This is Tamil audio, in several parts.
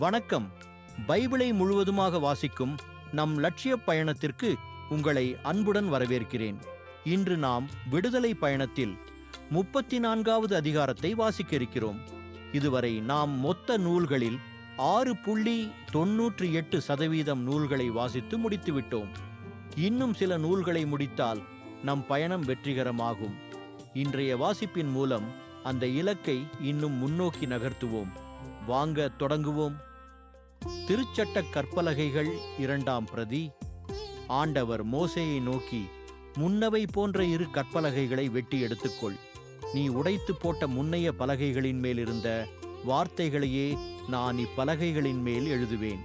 வணக்கம். பைபிளை முழுவதுமாக வாசிக்கும் நம் லட்சிய பயணத்திற்கு உங்களை அன்புடன் வரவேற்கிறேன். இன்று நாம் விடுதலை பயணத்தில் 34வது அதிகாரத்தை வாசிக்க இருக்கிறோம். இதுவரை நாம் மொத்த நூல்களில் 6.98% நூல்களை வாசித்து முடித்துவிட்டோம். இன்னும் சில நூல்களை முடித்தால் நம் பயணம் வெற்றிகரமாகும். இன்றைய வாசிப்பின் மூலம் அந்த இலக்கை இன்னும் முன்னோக்கி நகர்த்துவோம். வாங்க தொடங்குவோம். திருச்சட்ட கற்பலகைகள் 2ஆம் பிரதி. ஆண்டவர் மோசேயை நோக்கி, முன்னவை போன்ற 2 கற்பலகைகளை வெட்டி எடுத்துக்கொள். நீ உடைத்து போட்ட முன்னைய பலகைகளின் மேல் இருந்த வார்த்தைகளையே நான் இப்பலகைகளின் மேல் எழுதுவேன்.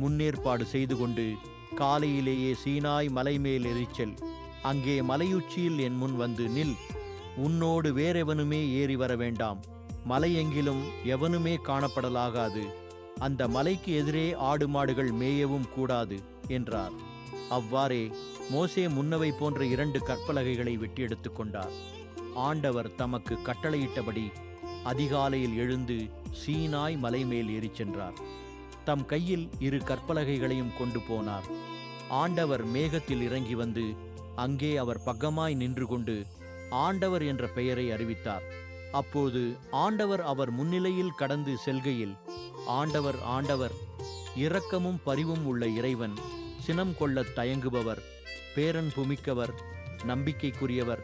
முன்னேற்பாடு செய்து கொண்டு காலையிலேயே சீனாய் மலை மேல் எரிச்சல். அங்கே மலையுச்சியில் என் முன் வந்து நில். உன்னோடு வேறெவனுமே ஏறி வர வேண்டாம். மலையெங்கிலும் எவனுமே காணப்படலாகாது. அந்த மலைக்கு எதிரே ஆடு மாடுகள் மேயவும் கூடாது என்றார். அவ்வாறே மோசே முன்னவை போன்ற 2 கற்பலகைகளை வெட்டி எடுத்துக்கொண்டார். ஆண்டவர் தமக்கு கட்டளையிட்டபடி அதிகாலையில் எழுந்து சீனாய் மலை மேல் ஏறிச் சென்றார். தம் கையில் 2 கற்பலகைகளையும் கொண்டு போனார். ஆண்டவர் மேகத்தில் இறங்கி வந்து அங்கே அவர் பக்கமாய் நின்று கொண்டு ஆண்டவர் என்ற பெயரை அறிவித்தார். அப்போது ஆண்டவர் அவர் முன்னிலையில் கடந்து செல்கையில், ஆண்டவர் ஆண்டவர், இரக்கமும் பரிவும் உள்ள இறைவன், சினம் கொள்ளத் தயங்குபவர், பேரன்பு மிக்கவர், நம்பிக்கைக்குரியவர்,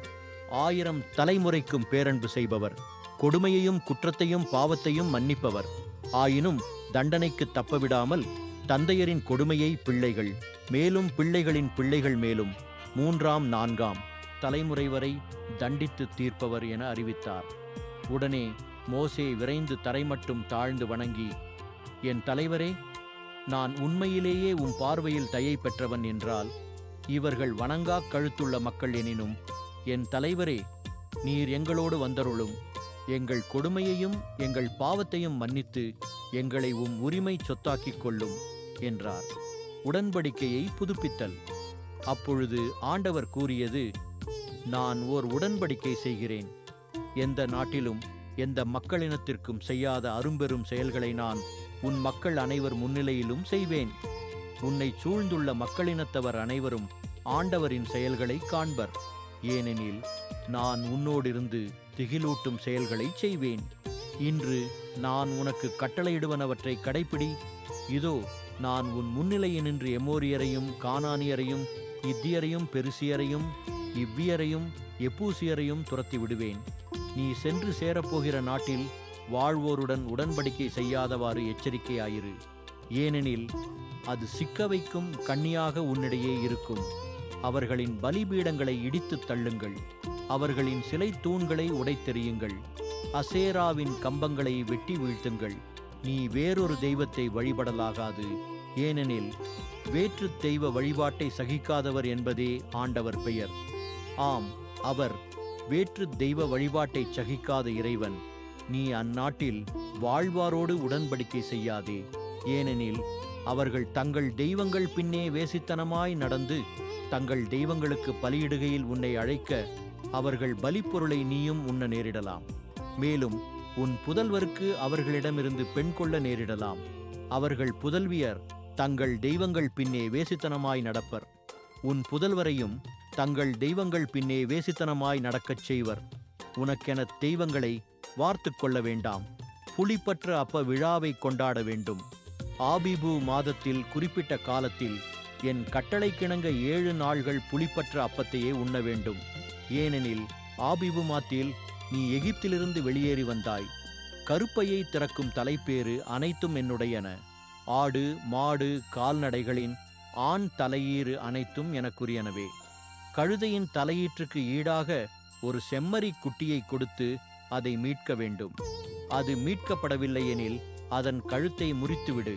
1000 தலைமுறைக்கும் பேரன்பு செய்பவர், கொடுமையையும் குற்றத்தையும் பாவத்தையும் மன்னிப்பவர், ஆயினும் தண்டனைக்கு தப்பவிடாமல் தந்தையரின் கொடுமையை பிள்ளைகள் மேலும் பிள்ளைகளின் பிள்ளைகள் மேலும் 3ஆம் 4ஆம் தலைமுறை வரை தண்டித்து தீர்ப்பவர் என அறிவித்தார். உடனே மோசே விரைந்து தரைமட்டும் தாழ்ந்து வணங்கி, என் தலைவரே, நான் உண்மையிலேயே உம் பார்வையில் தயை பெற்றவன் என்றால் இவர்கள் வணங்கா கழுத்துள்ள மக்கள் எனினும், என் தலைவரே, நீர் எங்களோடு வந்தருளும். எங்கள் கொடுமையையும் எங்கள் பாவத்தையும் மன்னித்து எங்களை உம் உரிமை சொத்தாக்கிக் கொள்ளும் என்றார். உடன்படிக்கையை புதுப்பித்தல். அப்பொழுது ஆண்டவர் கூறியது, நான் ஓர் உடன்படிக்கை செய்கிறேன். எந்த நாட்டிலும் எந்த மக்களினத்திற்கும் செய்யாத அரும்பெரும் செயல்களை நான் உன் மக்கள் அனைவர் முன்னிலையிலும் செய்வேன். உன்னை சூழ்ந்துள்ள மக்களினத்தவர் அனைவரும் ஆண்டவரின் செயல்களை காண்பர். ஏனெனில் நான் உன்னோடிருந்து திகிலூட்டும் செயல்களை செய்வேன். இன்று நான் உனக்கு கட்டளையிடுவனவற்றை கடைப்பிடி. இதோ, நான் உன் முன்னிலையினின்று எமோரியரையும் கானானியரையும் இத்தியரையும் பெருசியரையும் இவ்வியரையும் எப்பூசியரையும் துரத்தி விடுவேன். நீ சென்று சேரப்போகிற நாட்டில் வாழ்வோருடன் உடன்படிக்கை செய்யாதவாறு எச்சரிக்கையாயிரு. ஏனெனில் அது சிக்க வைக்கும் கண்ணியாக உன்னிடையே இருக்கும். அவர்களின் பலிபீடங்களை இடித்துத் தள்ளுங்கள். அவர்களின் சிலை தூண்களை உடைத்தெறியுங்கள். அசேராவின் கம்பங்களை வெட்டி வீழ்த்துங்கள். நீ வேறொரு தெய்வத்தை வழிபடலாகாது. ஏனெனில் வேற்று தெய்வ வழிபாட்டை சகிக்காதவர் என்பதே ஆண்டவர் பெயர். ஆம், அவர் வேற்று தெய்வ வழிபாட்டை சகிக்காத இறைவன். நீ அந்நாட்டில் வாழ்வாரோடு உடன்படிக்கை செய்யாதே. ஏனெனில் அவர்கள் தங்கள் தெய்வங்கள் பின்னே வேசித்தனமாய் நடந்து தங்கள் தெய்வங்களுக்கு பலியிடுகையில் உன்னை அழைக்க அவர்கள் பலிப்பொருளை நீயும் உண்ண நேரிடலாம். மேலும் உன் புதல்வருக்கு அவர்களிடமிருந்து பெண் கொள்ள நேரிடலாம். அவர்கள் புதல்வியர் தங்கள் தெய்வங்கள் பின்னே வேசித்தனமாய் நடப்பர். உன் புதல்வரையும் தங்கள் தெய்வங்கள் பின்னே வேசித்தனமாய் நடக்கச் செய்வர். உனக்கென தெய்வங்களை வார்த்து கொள்ள வேண்டாம். புளிப்பற்ற அப்ப விழாவை கொண்டாட வேண்டும். ஆபிபு மாதத்தில் குறிப்பிட்ட காலத்தில் என் கட்டளைக்கிணங்க 7 நாள்கள் புளிப்பற்ற அப்பத்தையே உண்ண வேண்டும். ஏனெனில் ஆபிபு மாதத்தில் நீ எகிப்திலிருந்து வெளியேறி வந்தாய். கருப்பையை திறக்கும் தலைப்பேறு அனைத்தும் என்னுடையன. ஆடு மாடு கால்நடைகளின் ஆண் தலையீறு அனைத்தும் எனக்குரியனவே. கழுதையின் தலையீற்றுக்கு ஈடாக ஒரு செம்மறி குட்டியை கொடுத்து அதை மீட்க வேண்டும். அது மீட்கப்படவில்லை எனில் அதன் கழுத்தை முறித்துவிடு.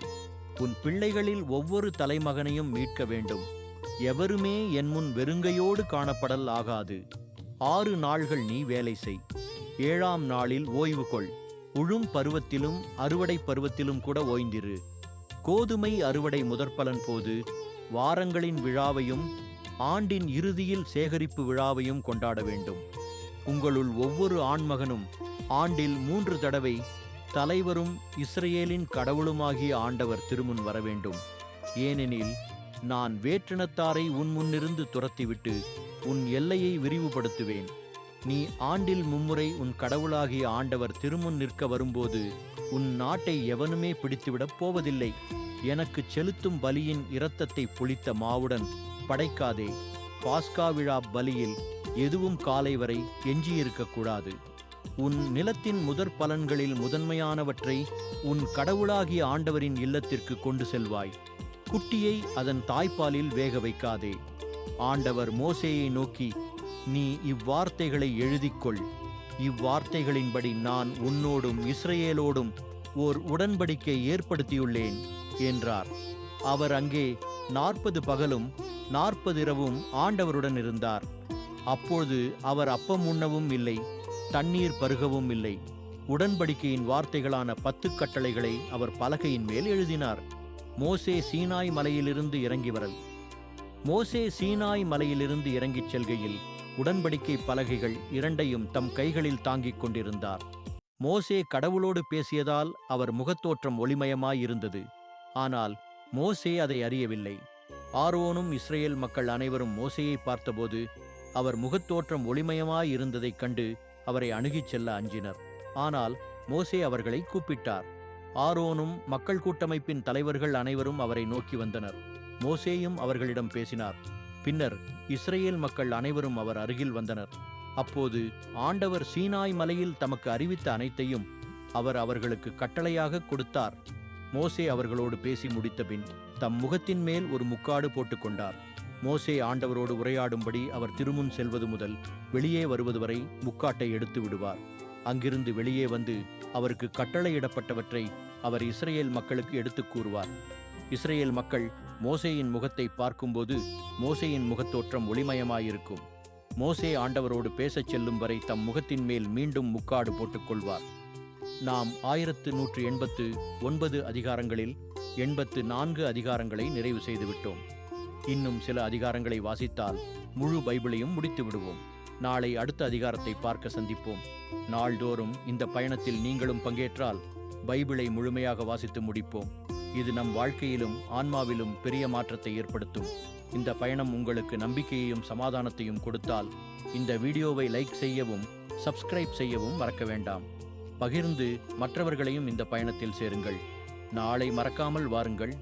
உன் பிள்ளைகளில் ஒவ்வொரு தலைமகனையும் மீட்க வேண்டும். எவருமே என் முன் வெறுங்கையோடு காணப்படல் ஆகாது. 6 நாள்கள் நீ வேலை செய். 7ஆம் நாளில் ஓய்வு கொள். உழும் பருவத்திலும் அறுவடை பருவத்திலும் கூட ஓய்ந்திரு. கோதுமை அறுவடை முதற்பலன் போது வாரங்களின் விழாவையும் ஆண்டின் இறுதியில் சேகரிப்பு விழாவையும் கொண்டாட வேண்டும். உங்களுள் ஒவ்வொரு ஆண்மகனும் ஆண்டில் 3 தடவை தலைவரும் இஸ்ரவேலின் கடவுளுமாகிய ஆண்டவர் திருமுன் வரவேண்டும். ஏனெனில் நான் வேற்றினத்தாரை உன் முன்னிருந்து துரத்திவிட்டு உன் எல்லையை விரிவுபடுத்துவேன். நீ ஆண்டில் மும்முறை உன் கடவுளாகிய ஆண்டவர் திருமுன் நிற்க வரும்போது உன் நாட்டை எவனுமே பிடித்துவிடப் போவதில்லை. எனக்குச் செலுத்தும் பலியின் இரத்தத்தை புளித்த மாவுடன் படைக்காதே. பாஸ்கா விழா பலியில் எதுவும் காலை வரை எஞ்சியிருக்கக்கூடாது. உன் நிலத்தின் முதற் பலன்களில் முதன்மையானவற்றை உன் கடவுளாகிய ஆண்டவரின் இல்லத்திற்கு கொண்டு செல்வாய். குட்டியை அதன் தாய்ப்பாலில் வேக வைக்காதே. ஆண்டவர் மோசேயை நோக்கி, நீ இவ்வார்த்தைகளை எழுதிக்கொள். இவ்வார்த்தைகளின்படி நான் உன்னோடும் இஸ்ரவேலோடும் ஓர் உடன்படிக்கை ஏற்படுத்தியுள்ளேன் என்றார். அவர் அங்கே 40 பகலும் 40 இரவும் ஆண்டவருடன் இருந்தார். அப்போது அவர் அப்பம் உண்ணவும் இல்லை, தண்ணீர் பருகவும் இல்லை. உடன்படிக்கையின் வார்த்தைகளான 10 கட்டளைகளை அவர் பலகையின் மேல் எழுதினார். மோசே சீனாய் மலையிலிருந்து இறங்கி வரல். மோசே சீனாய் மலையிலிருந்து இறங்கிச் செல்கையில் உடன்படிக்கை பலகைகள் இரண்டையும் தம் கைகளில் தாங்கிக் கொண்டிருந்தார். மோசே கடவுளோடு பேசியதால் அவர் முகத்தோற்றம் ஒளிமயமாயிருந்தது. ஆனால் மோசே அதை அறியவில்லை. ஆரோனும் இஸ்ரவேல் மக்கள் அனைவரும் மோசேயை பார்த்தபோது அவர் முகத்தோற்றம் ஒளிமயமாயிருந்ததைக் கண்டு அவரை அணுகிச் செல்ல அஞ்சினர். ஆனால் மோசே அவர்களை கூப்பிட்டார். ஆரோனும் மக்கள் கூட்டமைப்பின் தலைவர்கள் அனைவரும் அவரை நோக்கி வந்தனர். மோசேயும் அவர்களிடம் பேசினார். பின்னர் இஸ்ரவேல் மக்கள் அனைவரும் அவர் அருகில் வந்தனர். அப்போது ஆண்டவர் சீனாய் மலையில் தமக்கு அறிவித்த அனைத்தையும் அவர் அவர்களுக்கு கட்டளையாக கொடுத்தார். மோசே அவர்களோடு பேசி முடித்தபின் தம் முகத்தின் மேல் ஒரு முக்காடு போட்டுக்கொண்டார். மோசே ஆண்டவரோடு உரையாடும்படி அவர் திருமுன் செல்வது முதல் வெளியே வருவது வரை முக்காட்டை எடுத்து விடுவார். அங்கிருந்து வெளியே வந்து அவருக்கு கட்டளையிடப்பட்டவற்றை அவர் இஸ்ரவேல் மக்களுக்கு எடுத்துக் கூறுவார். இஸ்ரவேல் மக்கள் மோசேயின் முகத்தை பார்க்கும்போது மோசேயின் முகத்தோற்றம் ஒளிமயமாயிருக்கும். மோசே ஆண்டவரோடு பேசச் செல்லும் வரை தம் முகத்தின் மேல் மீண்டும் முக்காடு போட்டுக்கொள்வார். நாம் 1189 அதிகாரங்களில் 84 அதிகாரங்களை நிறைவு செய்துவிட்டோம். இன்னும் சில அதிகாரங்களை வாசித்தால் முழு பைபிளையும் முடித்து விடுவோம். நாளை அடுத்த அதிகாரத்தை பார்க்க சந்திப்போம். நாள்தோறும் இந்த பயணத்தில் நீங்களும் பங்கேற்றால் பைபிளை முழுமையாக வாசித்து முடிப்போம். இது நம் வாழ்க்கையிலும் ஆன்மாவிலும் பெரிய மாற்றத்தை ஏற்படுத்தும். இந்த பயணம் உங்களுக்கு நம்பிக்கையையும் சமாதானத்தையும் கொடுத்தால் இந்த வீடியோவை லைக் செய்யவும் சப்ஸ்கிரைப் செய்யவும் மறக்க வேண்டாம். பகிர்ந்து மற்றவர்களையும் இந்த பயணத்தில் சேருங்கள். நாளை மறக்காமல் வாருங்கள்.